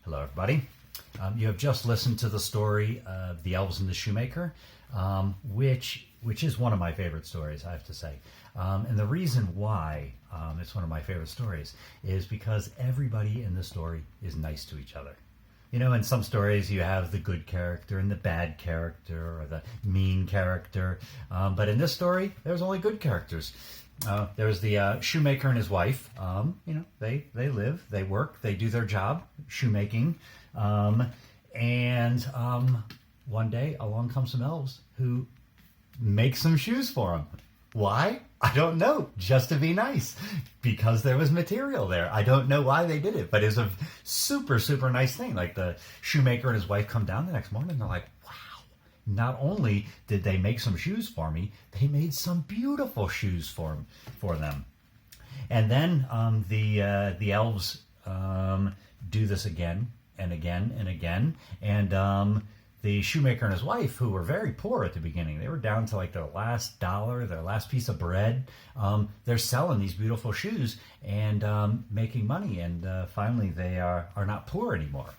Hello, everybody. You have just listened to the story of The Elves and the Shoemaker, which is one of my favorite stories, I have to say. And the reason why it's one of my favorite stories is because everybody in the story is nice to each other. You know, in some stories you have the good character and the bad character or the mean character. But in this story, there's only good characters. There's the shoemaker and his wife. They live, they work, they do their job, shoemaking. And one day along comes some elves who make some shoes for him. Why? I don't know. Just to be nice. Because there was material there. I don't know why they did it, but it's a super, super nice thing. Like the shoemaker and his wife come down the next morning and they're like, wow, not only did they make some shoes for me, they made some beautiful shoes for them. And then the elves do this again and again and again. And the shoemaker and his wife, who were very poor at the beginning, they were down to like their last dollar, their last piece of bread. They're selling these beautiful shoes and making money. And finally, they are not poor anymore.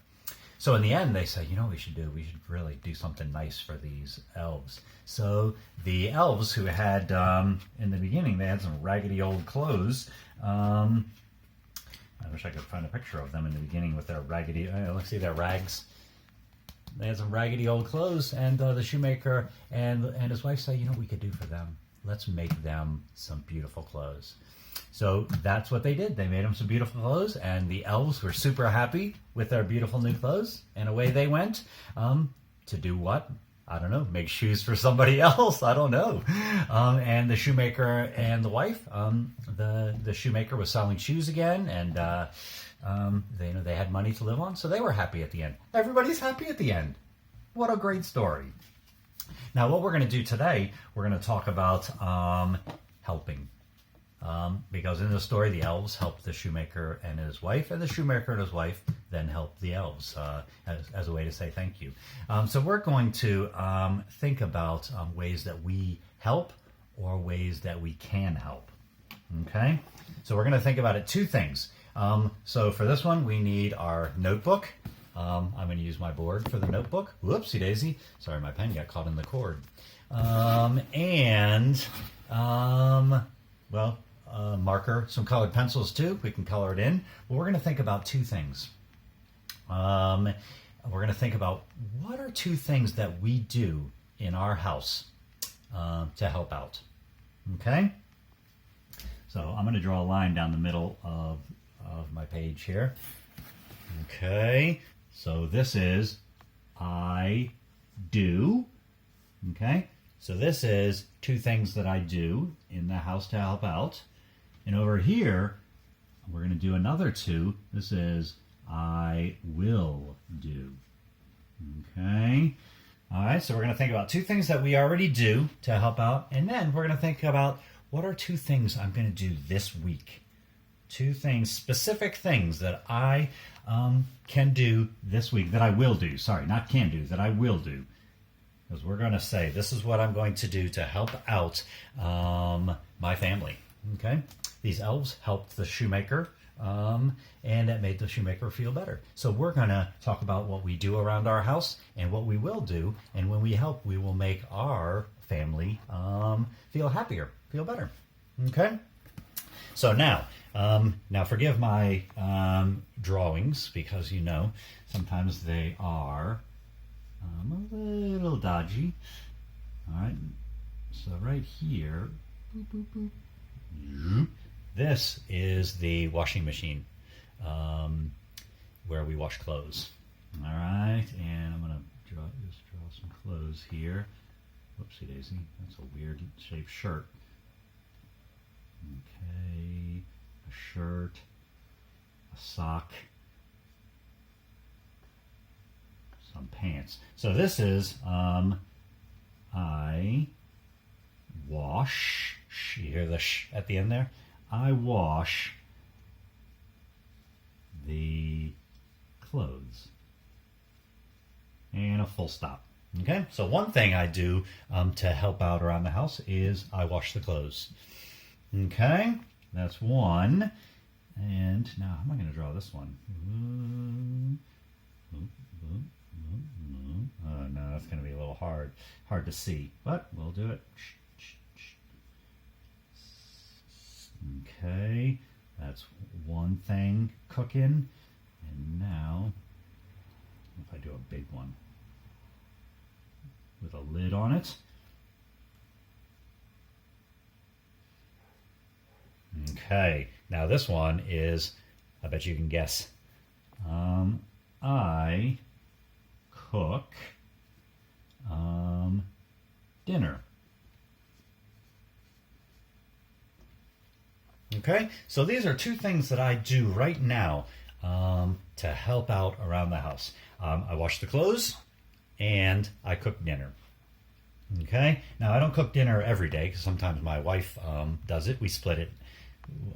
So in the end, they say, you know what we should do? We should really do something nice for these elves. So the elves who had, in the beginning, they had some raggedy old clothes. I wish I could find a picture of them in the beginning with their raggedy, let's see, their rags. They had some raggedy old clothes, and the shoemaker and his wife say, you know what we could do for them? Let's make them some beautiful clothes. So that's what they did. They made them some beautiful clothes, and the elves were super happy with their beautiful new clothes, and away they went to do what? I don't know, make shoes for somebody else. I don't know. And the shoemaker and the wife, the shoemaker was selling shoes again, and they had money to live on, so they were happy at the end. Everybody's happy at the end. What a great story. Now, what we're going to do today, we're going to talk about helping. Because in the story, the elves helped the shoemaker and his wife, and the shoemaker and his wife then helped the elves as a way to say thank you. So we're going to think about ways that we help or ways that we can help. Okay? So we're going to think about it two things. So for this one, we need our notebook. I'm going to use my board for the notebook. Whoopsie daisy. Sorry, my pen got caught in the cord. Marker, some colored pencils too. We can color it in. Well, we're going to think about two things. We're going to think about what are two things that we do in our house to help out. Okay? So I'm going to draw a line down the middle of my page here. Okay, so this is I do. Okay, so this is two things that I do in the house to help out. And over here, we're going to do another two. This is I will do. Okay, all right, so we're going to think about two things that we already do to help out. And then we're going to think about what are two things I'm going to do this week. Two things, specific things that I can do this week, that I will do. Sorry, not can do, that I will do. Because we're going to say, this is what I'm going to do to help out my family. Okay? These elves helped the shoemaker, and that made the shoemaker feel better. So we're going to talk about what we do around our house and what we will do. And when we help, we will make our family feel happier, feel better. Okay? So now forgive my drawings because, sometimes they are a little dodgy. All right, so right here, boop, boop, boop. This is the washing machine where we wash clothes. All right, and I'm going to draw some clothes here. Whoopsie daisy, that's a weird shaped shirt. Okay, a shirt, a sock, some pants. So this is, I wash, you hear the sh at the end there? I wash the clothes. And a full stop. Okay, so one thing I do to help out around the house is I wash the clothes. Okay, that's one. And now, how am I going to draw this one? hard to see, but we'll do it. Okay, that's one thing cooking. And now, if I do a big one with a lid on it. Okay, now this one is, I bet you can guess. I cook dinner. Okay, so these are two things that I do right now to help out around the house. I wash the clothes and I cook dinner. Okay, now I don't cook dinner every day because sometimes my wife does it. We split it.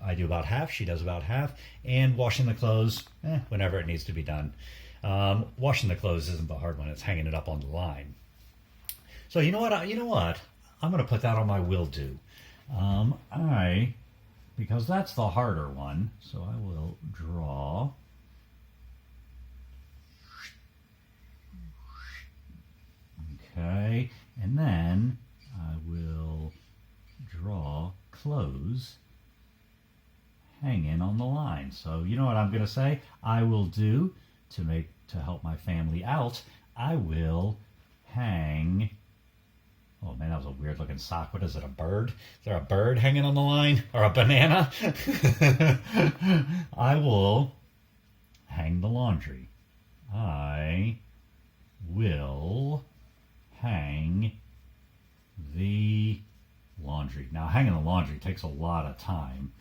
I do about half, she does about half, and washing the clothes, whenever it needs to be done. Washing the clothes isn't the hard one, it's hanging it up on the line. So you know what, I'm going to put that on my will do. Because that's the harder one, so I will draw. Okay, and then I will draw clothes hanging on the line. So you know what I'm going to say? I will do to help my family out. I will hang. Oh man, that was a weird looking sock. What is it? A bird? Is there a bird hanging on the line or a banana? I will hang the laundry. I will hang the laundry. Now, hanging the laundry takes a lot of time.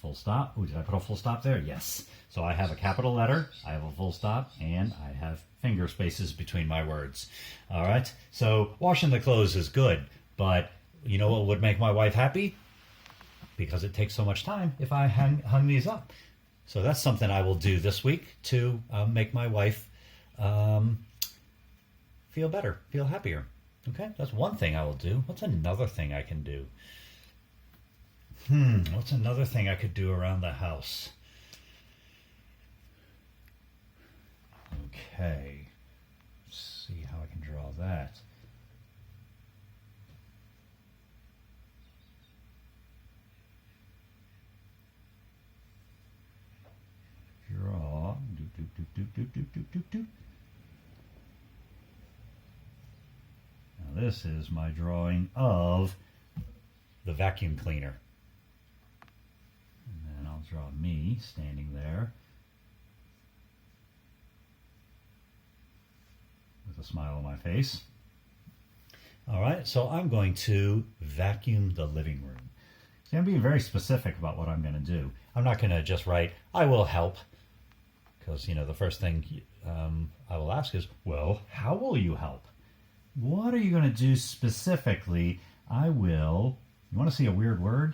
Full stop. Ooh, did I put a full stop there? Yes. So I have a capital letter, I have a full stop, and I have finger spaces between my words. All right. So washing the clothes is good, but you know what would make my wife happy? Because it takes so much time if I hung these up. So that's something I will do this week to make my wife feel better, feel happier. Okay, that's one thing I will do. What's another thing I can do? What's another thing I could do around the house? Okay, let's see how I can draw that. Draw. Now this is my drawing of the vacuum cleaner. And then I'll draw me standing there with a smile on my face. All right, so I'm going to vacuum the living room. See, I'm being very specific about what I'm going to do. I'm not going to just write, I will help, because, you know, the first thing I will ask is, well, how will you help? What are you going to do specifically? I will, you want to see a weird word?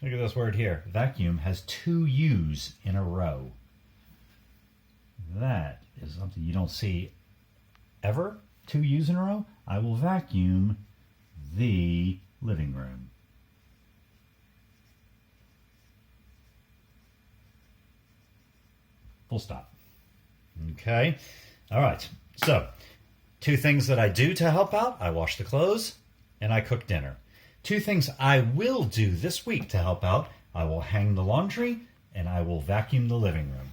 Look at this word here. Vacuum has 2 U's in a row. That is something you don't see ever. 2 U's in a row. I will vacuum the living room. Full stop. Okay. All right. So, 2 things that I do to help out. I wash the clothes and I cook dinner. 2 things I will do this week to help out. I will hang the laundry and I will vacuum the living room.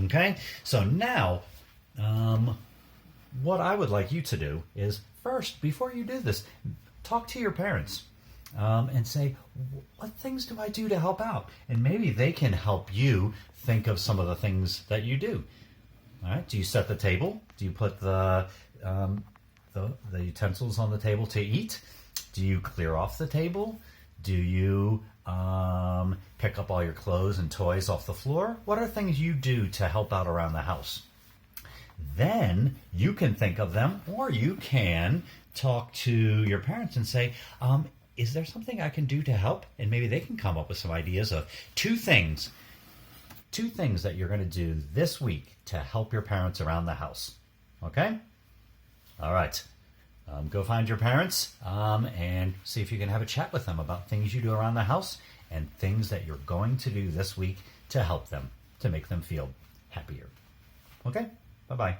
Okay. So now, what I would like you to do is first, before you do this, talk to your parents and say, what things do I do to help out? And maybe they can help you think of some of the things that you do. All right. Do you set the table? Do you put the utensils on the table to eat? Do you clear off the table? Do you pick up all your clothes and toys off the floor? What are things you do to help out around the house? Then you can think of them, or you can talk to your parents and say, is there something I can do to help? And maybe they can come up with some ideas of 2 things that you're going to do this week to help your parents around the house. Okay? All right. Go find your parents and see if you can have a chat with them about things you do around the house and things that you're going to do this week to help them, to make them feel happier. Okay? Bye-bye.